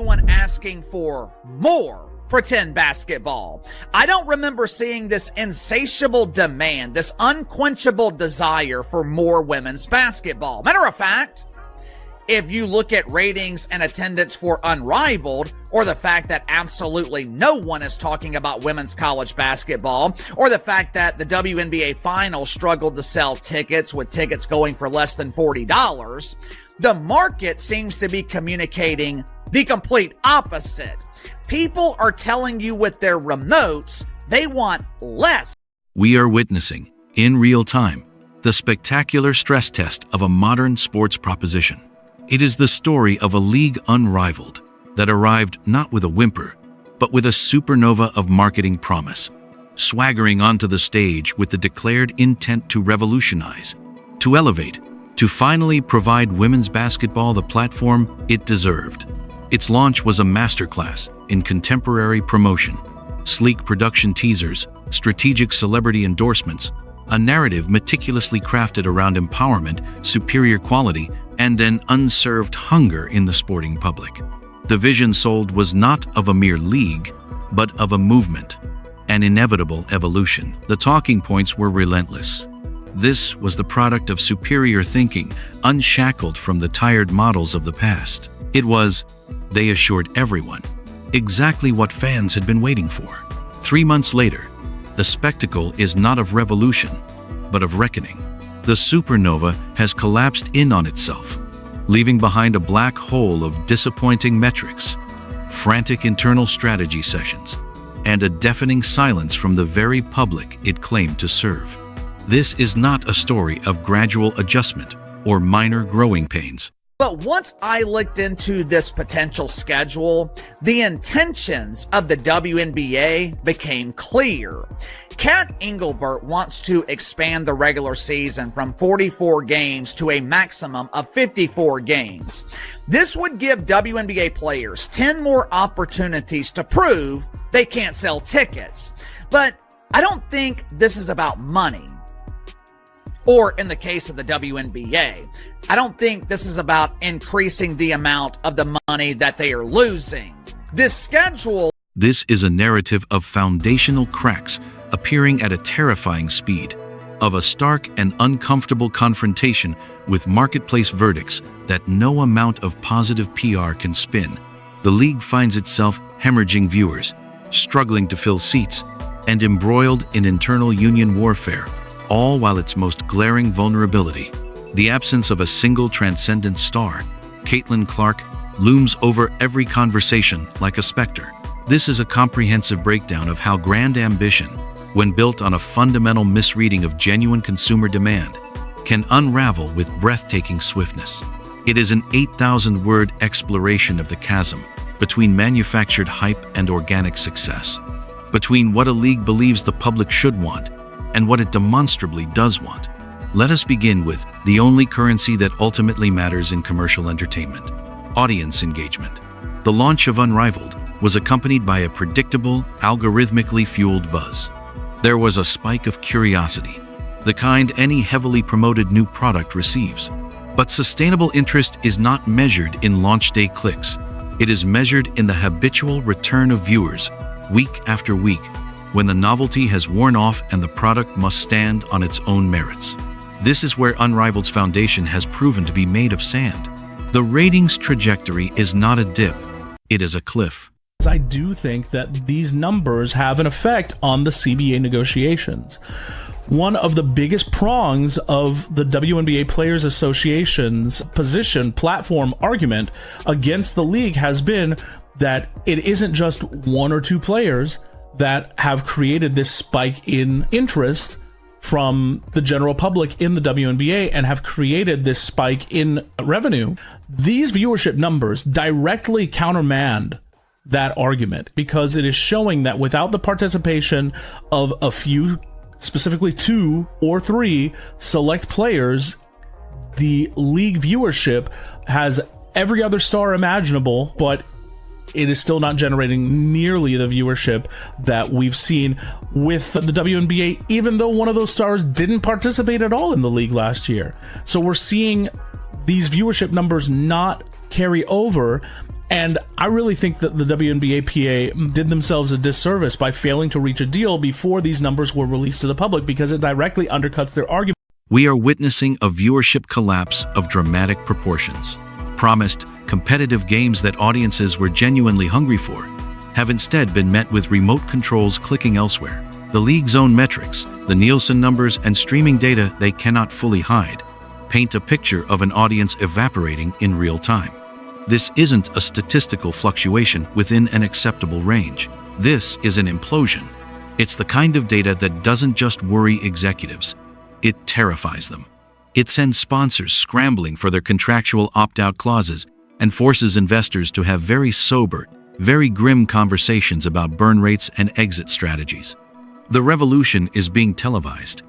Anyone asking for more pretend basketball. I don't remember seeing this insatiable demand, this unquenchable desire for more women's basketball. Matter of fact, if you look at ratings and attendance for Unrivaled, or the fact that absolutely no one is talking about women's college basketball, or the fact that the WNBA finals struggled to sell tickets with tickets going for less than $40, the market seems to be communicating the complete opposite. People are telling you with their remotes they want less. We are witnessing, in real time, the spectacular stress test of a modern sports proposition. It is the story of a league unrivaled that arrived not with a whimper, but with a supernova of marketing promise, swaggering onto the stage with the declared intent to revolutionize, to elevate, to finally provide women's basketball the platform it deserved. Its launch was a masterclass in contemporary promotion, sleek production teasers, strategic celebrity endorsements, a narrative meticulously crafted around empowerment, superior quality, and an unserved hunger in the sporting public. The vision sold was not of a mere league, but of a movement, an inevitable evolution. The talking points were relentless. This was the product of superior thinking, unshackled from the tired models of the past. It was, they assured everyone, exactly what fans had been waiting for. 3 months later, the spectacle is not of revolution, but of reckoning. The supernova has collapsed in on itself, leaving behind a black hole of disappointing metrics, frantic internal strategy sessions, and a deafening silence from the very public it claimed to serve. This is not a story of gradual adjustment or minor growing pains. But once I looked into this potential schedule, the intentions of the WNBA became clear. Kat Engelbert wants to expand the regular season from 44 games to a maximum of 54 games. This would give WNBA players 10 more opportunities to prove they can't sell tickets. But I don't think this is about money. Or in the case of the WNBA, I don't think this is about increasing the amount of the money that they are losing. This is a narrative of foundational cracks appearing at a terrifying speed, of a stark and uncomfortable confrontation with marketplace verdicts that no amount of positive PR can spin. The league finds itself hemorrhaging viewers, struggling to fill seats, and embroiled in internal union warfare, all while its most glaring vulnerability, the absence of a single transcendent star, Caitlin Clark, looms over every conversation like a specter. This is a comprehensive breakdown of how grand ambition, when built on a fundamental misreading of genuine consumer demand, can unravel with breathtaking swiftness. It is an 8,000-word exploration of the chasm between manufactured hype and organic success, between what a league believes the public should want and what it demonstrably does want. Let us begin with the only currency that ultimately matters in commercial entertainment: audience engagement. The launch of Unrivaled was accompanied by a predictable, algorithmically fueled buzz. There was a spike of curiosity, the kind any heavily promoted new product receives. But sustainable interest is not measured in launch day clicks. It is measured in the habitual return of viewers, week after week, when the novelty has worn off and the product must stand on its own merits. This is where Unrivaled's foundation has proven to be made of sand. The ratings trajectory is not a dip, it is a cliff. I do think that these numbers have an effect on the CBA negotiations. One of the biggest prongs of the WNBA Players Association's platform argument against the league has been that it isn't just one or two players that have created this spike in interest from the general public in the WNBA and have created this spike in revenue. These viewership numbers directly countermand that argument, because it is showing that without the participation of a few, specifically 2 or 3 select players, the league viewership has every other star imaginable, but it is still not generating nearly the viewership that we've seen with the WNBA, even though one of those stars didn't participate at all in the league last year. So we're seeing these viewership numbers not carry over, And I really think that the WNBA PA did themselves a disservice by failing to reach a deal before these numbers were released to the public, because it directly undercuts their argument. We are witnessing a viewership collapse of dramatic proportions. Promised, competitive games that audiences were genuinely hungry for have instead been met with remote controls clicking elsewhere. The league's own metrics, the Nielsen numbers, and streaming data they cannot fully hide, paint a picture of an audience evaporating in real time. This isn't a statistical fluctuation within an acceptable range. This is an implosion. It's the kind of data that doesn't just worry executives, it terrifies them. It sends sponsors scrambling for their contractual opt-out clauses and forces investors to have very sober, very grim conversations about burn rates and exit strategies. The revolution is being televised,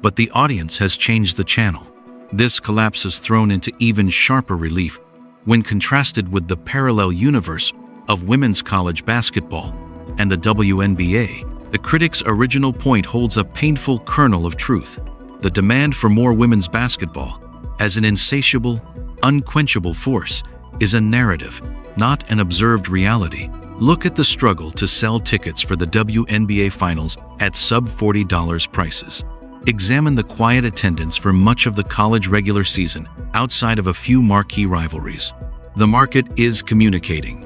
but the audience has changed the channel. This collapse is thrown into even sharper relief when contrasted with the parallel universe of women's college basketball and the WNBA. The critics' original point holds a painful kernel of truth. The demand for more women's basketball, as an insatiable, unquenchable force, is a narrative, not an observed reality. Look at the struggle to sell tickets for the WNBA Finals at sub-$40 prices. Examine the quiet attendance for much of the college regular season outside of a few marquee rivalries. The market is communicating,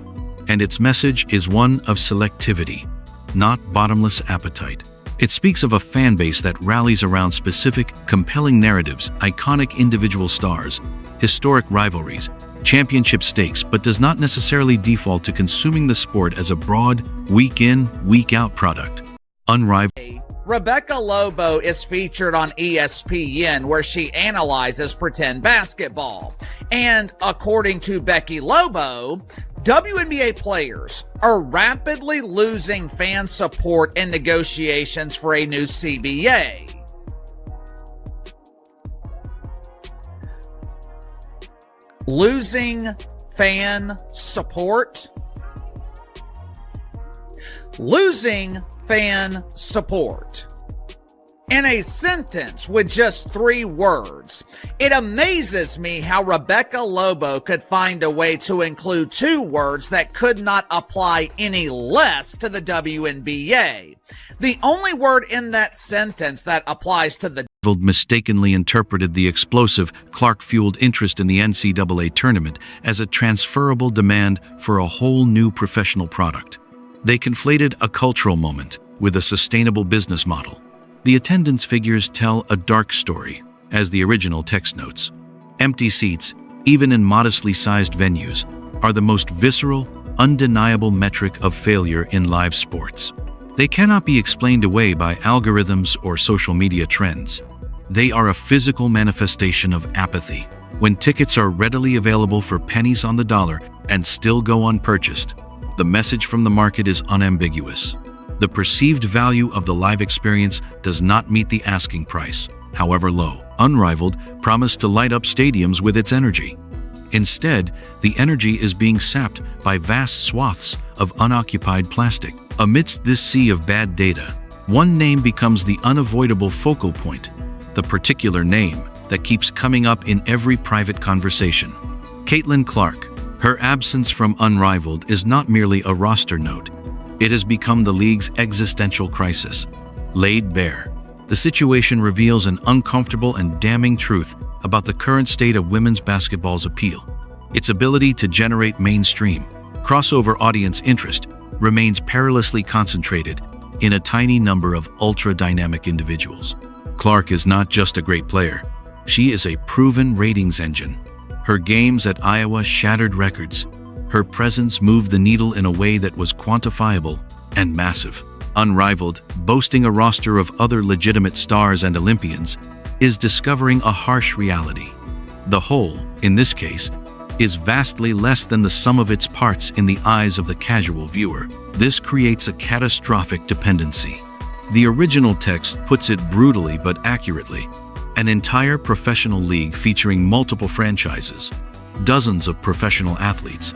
and its message is one of selectivity, not bottomless appetite. It speaks of a fan base that rallies around specific, compelling narratives, iconic individual stars, historic rivalries, championship stakes, but does not necessarily default to consuming the sport as a broad, week-in, week-out product. Unrivaled. Rebecca Lobo is featured on ESPN, where she analyzes pretend basketball. And according to Becky Lobo, WNBA players are rapidly losing fan support in negotiations for a new CBA. Losing fan support? Losing fan support. In a sentence with just 3 words, it amazes me how Rebecca Lobo could find a way to include 2 words that could not apply any less to the WNBA. The only word in that sentence that applies to the mistakenly interpreted the explosive, Clark-fueled interest in the NCAA tournament as a transferable demand for a whole new professional product. They conflated a cultural moment with a sustainable business model. The attendance figures tell a dark story, as the original text notes. Empty seats, even in modestly sized venues, are the most visceral, undeniable metric of failure in live sports. They cannot be explained away by algorithms or social media trends. They are a physical manifestation of apathy. When tickets are readily available for pennies on the dollar and still go unpurchased, the message from the market is unambiguous. The perceived value of the live experience does not meet the asking price, however low. Unrivaled promised to light up stadiums with its energy. Instead, the energy is being sapped by vast swaths of unoccupied plastic. Amidst this sea of bad data, one name becomes the unavoidable focal point, the particular name that keeps coming up in every private conversation. Caitlin Clark. Her absence from Unrivaled is not merely a roster note. It has become the league's existential crisis. Laid bare, the situation reveals an uncomfortable and damning truth about the current state of women's basketball's appeal. Its ability to generate mainstream, crossover audience interest remains perilously concentrated in a tiny number of ultra-dynamic individuals. Clark is not just a great player. She is a proven ratings engine. Her games at Iowa shattered records. Her presence moved the needle in a way that was quantifiable and massive. Unrivaled, boasting a roster of other legitimate stars and Olympians, is discovering a harsh reality. The whole, in this case, is vastly less than the sum of its parts in the eyes of the casual viewer. This creates a catastrophic dependency. The original text puts it brutally but accurately. An entire professional league featuring multiple franchises, dozens of professional athletes,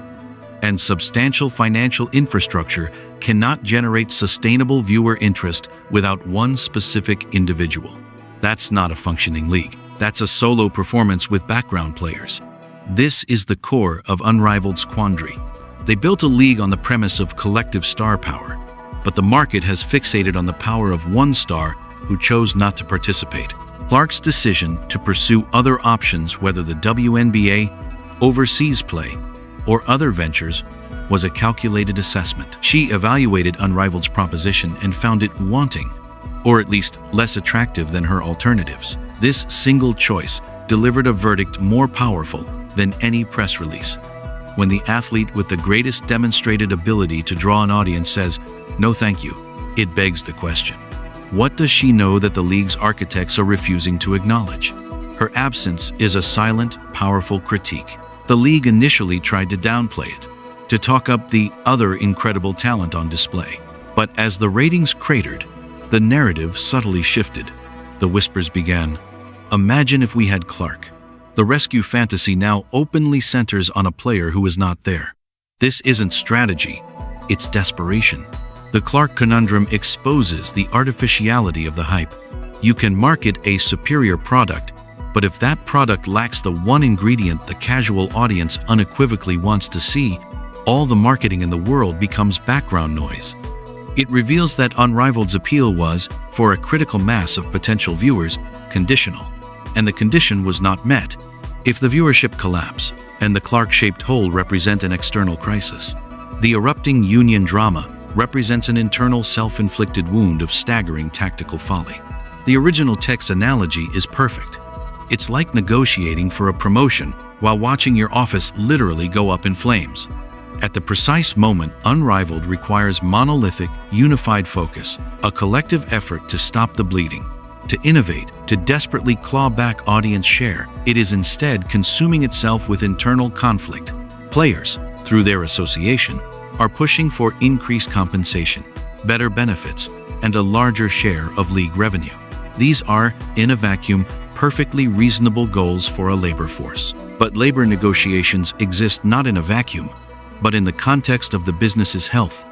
and substantial financial infrastructure cannot generate sustainable viewer interest without one specific individual. That's not a functioning league. That's a solo performance with background players. This is the core of Unrivaled's quandary. They built a league on the premise of collective star power, but the market has fixated on the power of one star who chose not to participate. Clark's decision to pursue other options, whether the WNBA, overseas play, or other ventures, was a calculated assessment. She evaluated Unrivaled's proposition and found it wanting, or at least less attractive than her alternatives. This single choice delivered a verdict more powerful than any press release. When the athlete with the greatest demonstrated ability to draw an audience says, "No thank you," it begs the question, what does she know that the league's architects are refusing to acknowledge? Her absence is a silent, powerful critique. The league initially tried to downplay it, to talk up the other incredible talent on display. But as the ratings cratered, the narrative subtly shifted. The whispers began, "Imagine if we had Clark." The rescue fantasy now openly centers on a player who is not there. This isn't strategy, it's desperation. The Clark conundrum exposes the artificiality of the hype. You can market a superior product, but if that product lacks the one ingredient the casual audience unequivocally wants to see, all the marketing in the world becomes background noise. It reveals that Unrivaled's appeal was, for a critical mass of potential viewers, conditional, and the condition was not met if the viewership collapse and the Clark-shaped hole represent an external crisis. The erupting union drama represents an internal self-inflicted wound of staggering tactical folly. The original text analogy is perfect. It's like negotiating for a promotion while watching your office literally go up in flames. At the precise moment, Unrivaled requires monolithic, unified focus, a collective effort to stop the bleeding, to innovate, to desperately claw back audience share. It is instead consuming itself with internal conflict. Players, through their association, are pushing for increased compensation, better benefits, and a larger share of league revenue. These are, in a vacuum, perfectly reasonable goals for a labor force. But labor negotiations exist not in a vacuum, but in the context of the business's health.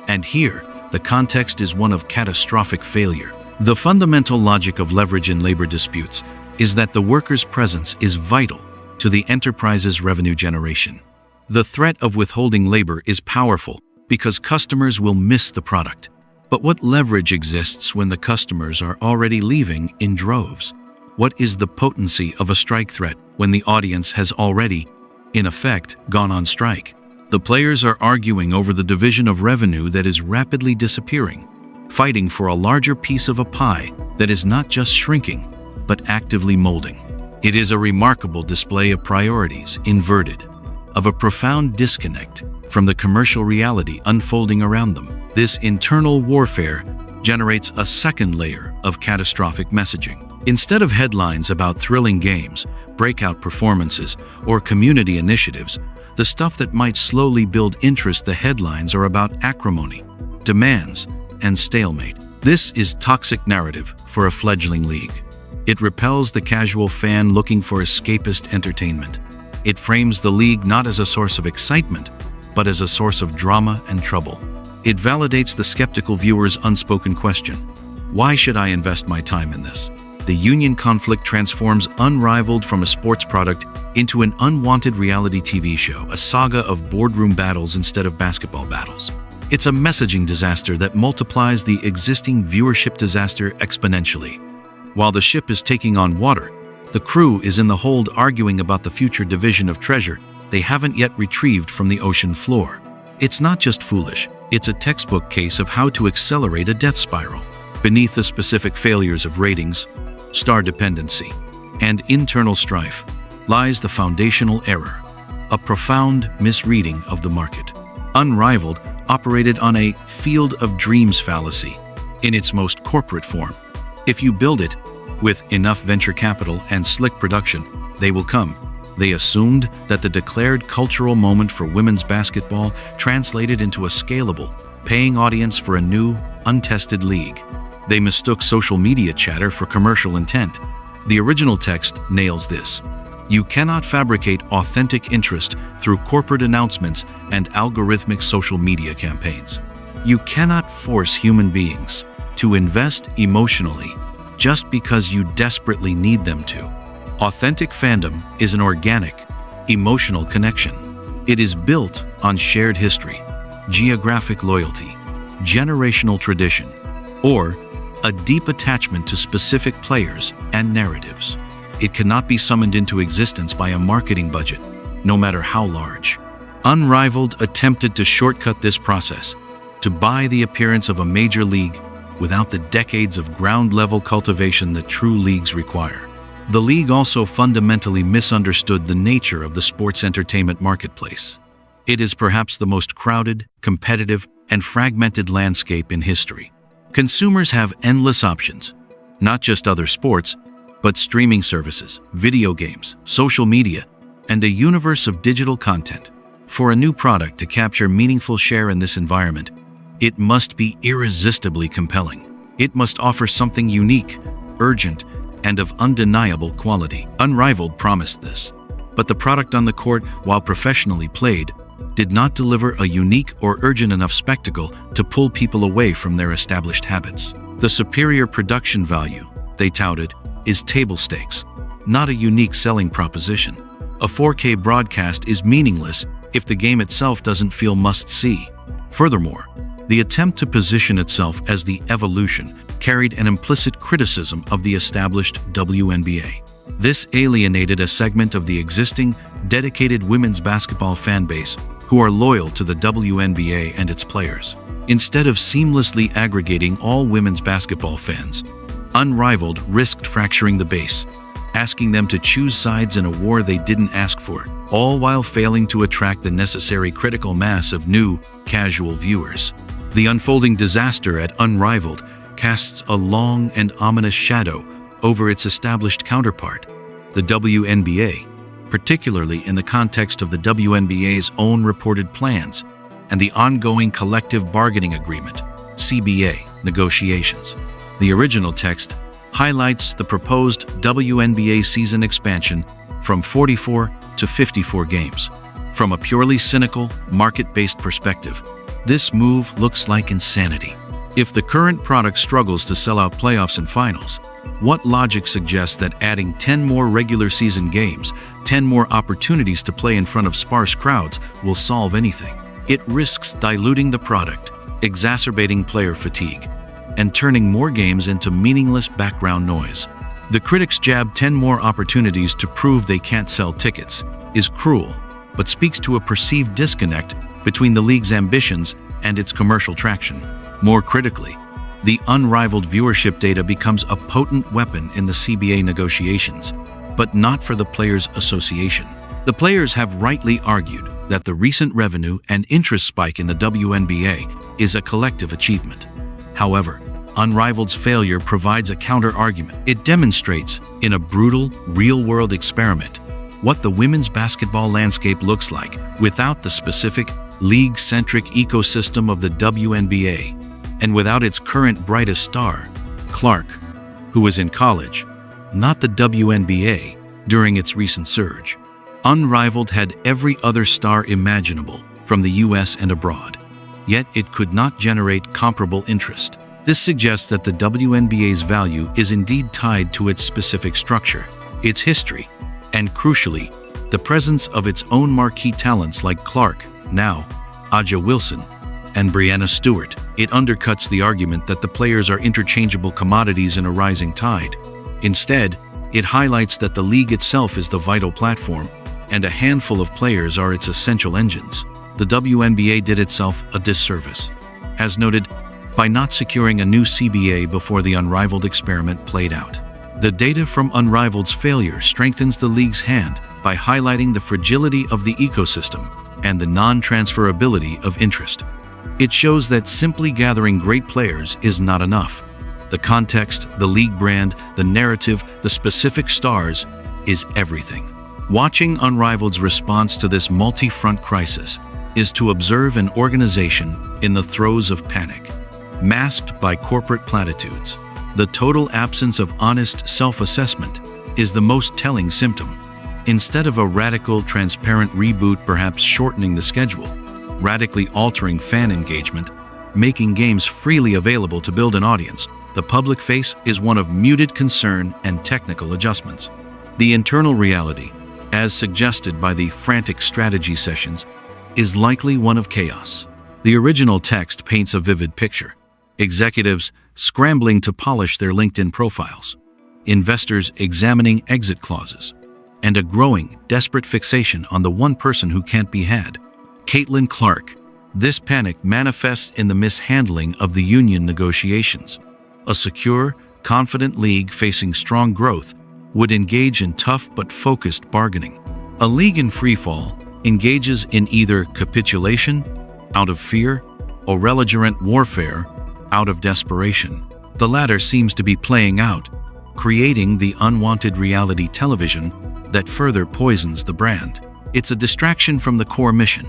And here, the context is one of catastrophic failure. The fundamental logic of leverage in labor disputes is that the worker's presence is vital to the enterprise's revenue generation. The threat of withholding labor is powerful because customers will miss the product. But what leverage exists when the customers are already leaving in droves? What is the potency of a strike threat when the audience has already, in effect, gone on strike? The players are arguing over the division of revenue that is rapidly disappearing, fighting for a larger piece of a pie that is not just shrinking, but actively molding. It is a remarkable display of priorities inverted, of a profound disconnect from the commercial reality unfolding around them. This internal warfare generates a second layer of catastrophic messaging. Instead of headlines about thrilling games, breakout performances, or community initiatives, the stuff that might slowly build interest, the headlines are about acrimony, demands, and stalemate. This is toxic narrative for a fledgling league. It repels the casual fan looking for escapist entertainment. It frames the league not as a source of excitement, but as a source of drama and trouble. It validates the skeptical viewer's unspoken question: why should I invest my time in this? The union conflict transforms Unrivaled from a sports product into an unwanted reality TV show, a saga of boardroom battles instead of basketball battles. It's a messaging disaster that multiplies the existing viewership disaster exponentially. While the ship is taking on water, the crew is in the hold arguing about the future division of treasure they haven't yet retrieved from the ocean floor. It's not just foolish, it's a textbook case of how to accelerate a death spiral. Beneath the specific failures of ratings, star dependency, and internal strife lies the foundational error, a profound misreading of the market. Unrivaled operated on a field of dreams fallacy in its most corporate form. If you build it with enough venture capital and slick production, they will come. They assumed that the declared cultural moment for women's basketball translated into a scalable, paying audience for a new, untested league. They mistook social media chatter for commercial intent. The original text nails this. You cannot fabricate authentic interest through corporate announcements and algorithmic social media campaigns. You cannot force human beings to invest emotionally just because you desperately need them to. Authentic fandom is an organic, emotional connection. It is built on shared history, geographic loyalty, generational tradition, or a deep attachment to specific players and narratives. It cannot be summoned into existence by a marketing budget, no matter how large. Unrivaled attempted to shortcut this process, to buy the appearance of a major league without the decades of ground-level cultivation that true leagues require. The league also fundamentally misunderstood the nature of the sports entertainment marketplace. It is perhaps the most crowded, competitive, and fragmented landscape in history. Consumers have endless options, not just other sports, but streaming services, video games, social media, and a universe of digital content. For a new product to capture meaningful share in this environment, it must be irresistibly compelling. It must offer something unique, urgent, and of undeniable quality. Unrivaled promised this, but the product on the court, while professionally played, did not deliver a unique or urgent enough spectacle to pull people away from their established habits. The superior production value, they touted, is table stakes, not a unique selling proposition. A 4K broadcast is meaningless if the game itself doesn't feel must-see. Furthermore, the attempt to position itself as the evolution carried an implicit criticism of the established WNBA. This alienated a segment of the existing, dedicated women's basketball fan base who are loyal to the WNBA and its players. Instead of seamlessly aggregating all women's basketball fans, Unrivaled risked fracturing the base, asking them to choose sides in a war they didn't ask for, all while failing to attract the necessary critical mass of new, casual viewers. The unfolding disaster at Unrivaled casts a long and ominous shadow over its established counterpart, the WNBA, particularly in the context of the WNBA's own reported plans and the ongoing collective bargaining agreement, CBA, negotiations. The original text highlights the proposed WNBA season expansion from 44 to 54 games. From a purely cynical, market-based perspective, this move looks like insanity. If the current product struggles to sell out playoffs and finals, what logic suggests that adding 10 more regular season games, 10 more opportunities to play in front of sparse crowds will solve anything? It risks diluting the product, exacerbating player fatigue, and turning more games into meaningless background noise. The critics jab 10 more opportunities to prove they can't sell tickets is cruel, but speaks to a perceived disconnect between the league's ambitions and its commercial traction. More critically, the Unrivaled viewership data becomes a potent weapon in the CBA negotiations, but not for the Players Association. The players have rightly argued that the recent revenue and interest spike in the WNBA is a collective achievement. However, Unrivaled's failure provides a counter-argument. It demonstrates, in a brutal, real-world experiment, what the women's basketball landscape looks like without the specific, league-centric ecosystem of the WNBA, and without its current brightest star, Clark, who was in college, not the WNBA, during its recent surge. Unrivaled had every other star imaginable from the US and abroad, yet it could not generate comparable interest. This suggests that the WNBA's value is indeed tied to its specific structure, its history, and crucially, the presence of its own marquee talents like Clark, now Aja Wilson, and Brianna Stewart. It undercuts the argument that the players are interchangeable commodities in a rising tide. Instead, it highlights that the league itself is the vital platform, and a handful of players are its essential engines. The WNBA did itself a disservice, as noted, by not securing a new CBA before the Unrivaled experiment played out. The data from Unrivaled's failure strengthens the league's hand by highlighting the fragility of the ecosystem and the non-transferability of interest. It shows that simply gathering great players is not enough. The context, the league brand, the narrative, the specific stars is everything. Watching Unrivaled's response to this multi-front crisis is to observe an organization in the throes of panic, masked by corporate platitudes. The total absence of honest self-assessment is the most telling symptom. Instead of a radical, transparent reboot perhaps shortening the schedule, radically altering fan engagement, making games freely available to build an audience, the public face is one of muted concern and technical adjustments. The internal reality, as suggested by the frantic strategy sessions, is likely one of chaos. The original text paints a vivid picture. Executives scrambling to polish their LinkedIn profiles, investors examining exit clauses, and a growing, desperate fixation on the one person who can't be had, Caitlin Clark. This panic manifests in the mishandling of the union negotiations. A secure, confident league facing strong growth would engage in tough but focused bargaining. A league in freefall engages in either capitulation, out of fear, or belligerent warfare, out of desperation. The latter seems to be playing out, creating the unwanted reality television that further poisons the brand. It's a distraction from the core mission,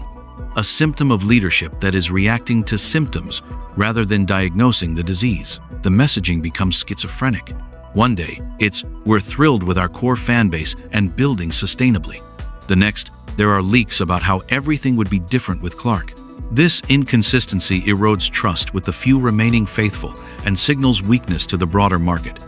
a symptom of leadership that is reacting to symptoms rather than diagnosing the disease. The messaging becomes schizophrenic. One day, it's "we're thrilled with our core fan base and building sustainably." The next, there are leaks about how everything would be different with Clark. This inconsistency erodes trust with the few remaining faithful and signals weakness to the broader market.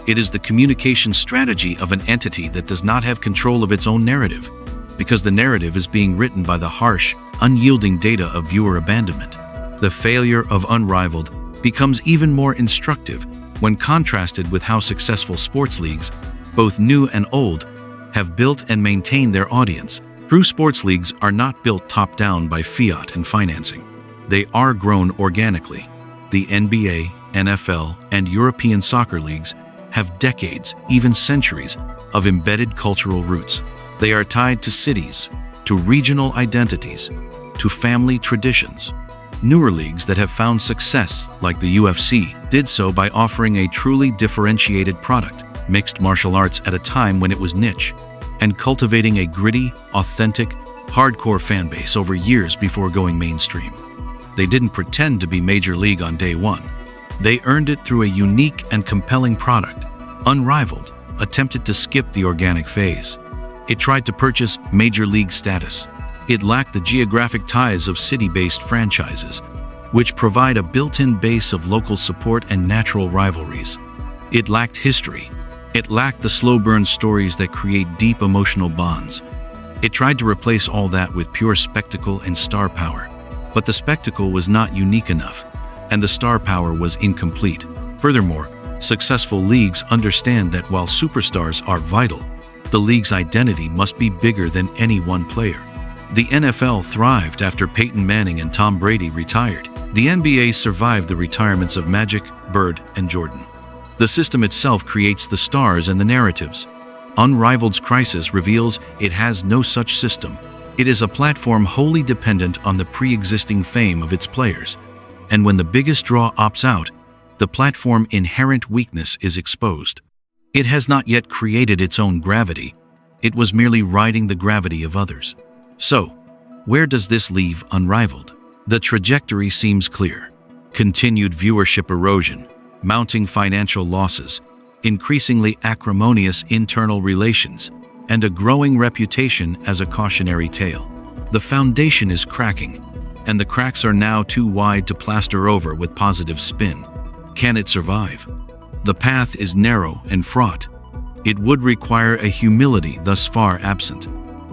It is the communication strategy of an entity that does not have control of its own narrative, because the narrative is being written by the harsh, unyielding data of viewer abandonment. The failure of Unrivaled becomes even more instructive when contrasted with how successful sports leagues, both new and old, have built and maintained their audience. True sports leagues are not built top-down by fiat and financing. They are grown organically. The NBA, NFL, and European soccer leagues have decades, even centuries, of embedded cultural roots. They are tied to cities, to regional identities, to family traditions. Newer leagues that have found success, like the UFC, did so by offering a truly differentiated product, mixed martial arts at a time when it was niche, and cultivating a gritty, authentic, hardcore fan base over years before going mainstream. They didn't pretend to be Major League on day one. They earned it through a unique and compelling product. Unrivaled attempted to skip the organic phase. It tried to purchase Major League status. It lacked the geographic ties of city-based franchises, which provide a built-in base of local support and natural rivalries. It lacked history. It lacked the slow-burn stories that create deep emotional bonds. It tried to replace all that with pure spectacle and star power. But the spectacle was not unique enough, and the star power was incomplete. Furthermore, successful leagues understand that while superstars are vital, the league's identity must be bigger than any one player. The NFL thrived after Peyton Manning and Tom Brady retired. The NBA survived the retirements of Magic, Bird, and Jordan. The system itself creates the stars and the narratives. Unrivaled's crisis reveals it has no such system. It is a platform wholly dependent on the pre-existing fame of its players. And when the biggest draw opts out, the platform's inherent weakness is exposed. It has not yet created its own gravity. It was merely riding the gravity of others. So, where does this leave Unrivaled? The trajectory seems clear. Continued viewership erosion, mounting financial losses, increasingly acrimonious internal relations, and a growing reputation as a cautionary tale. The foundation is cracking, and the cracks are now too wide to plaster over with positive spin. Can it survive? The path is narrow and fraught. It would require a humility thus far absent,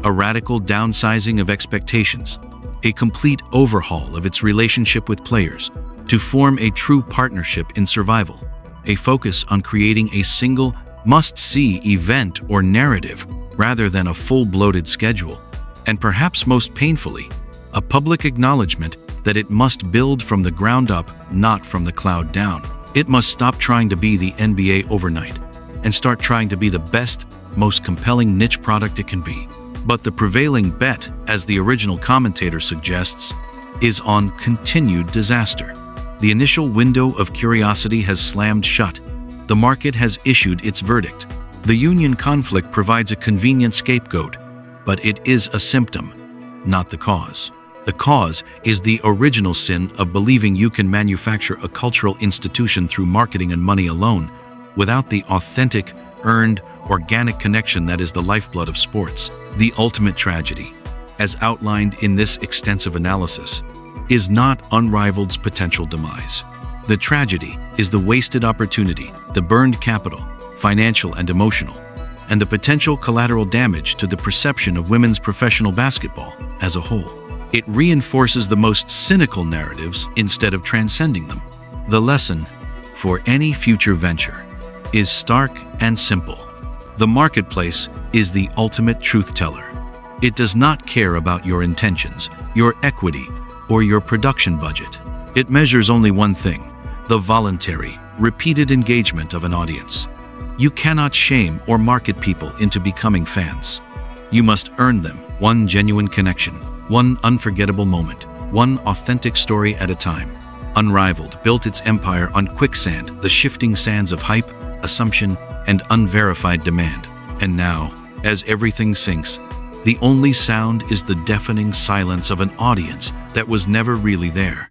a radical downsizing of expectations, a complete overhaul of its relationship with players, to form a true partnership in survival, a focus on creating a single, must-see event or narrative rather than a full-bloated schedule, and perhaps most painfully, a public acknowledgement that it must build from the ground up, not from the cloud down. It must stop trying to be the NBA overnight and start trying to be the best, most compelling niche product it can be. But the prevailing bet, as the original commentator suggests, is on continued disaster. The initial window of curiosity has slammed shut. The market has issued its verdict. The union conflict provides a convenient scapegoat, but it is a symptom, not the cause. The cause is the original sin of believing you can manufacture a cultural institution through marketing and money alone, without the authentic, earned, organic connection that is the lifeblood of sports. The ultimate tragedy, as outlined in this extensive analysis, is not Unrivaled's potential demise. The tragedy is the wasted opportunity, the burned capital, financial and emotional, and the potential collateral damage to the perception of women's professional basketball as a whole. It reinforces the most cynical narratives instead of transcending them. The lesson for any future venture is stark and simple. The marketplace is the ultimate truth teller. It does not care about your intentions, your equity, or your production budget. It measures only one thing: the voluntary, repeated engagement of an audience. You cannot shame or market people into becoming fans. You must earn them, one genuine connection, one unforgettable moment, one authentic story at a time. Unrivaled built its empire on quicksand, the shifting sands of hype, assumption, and unverified demand. And now, as everything sinks, the only sound is the deafening silence of an audience that was never really there.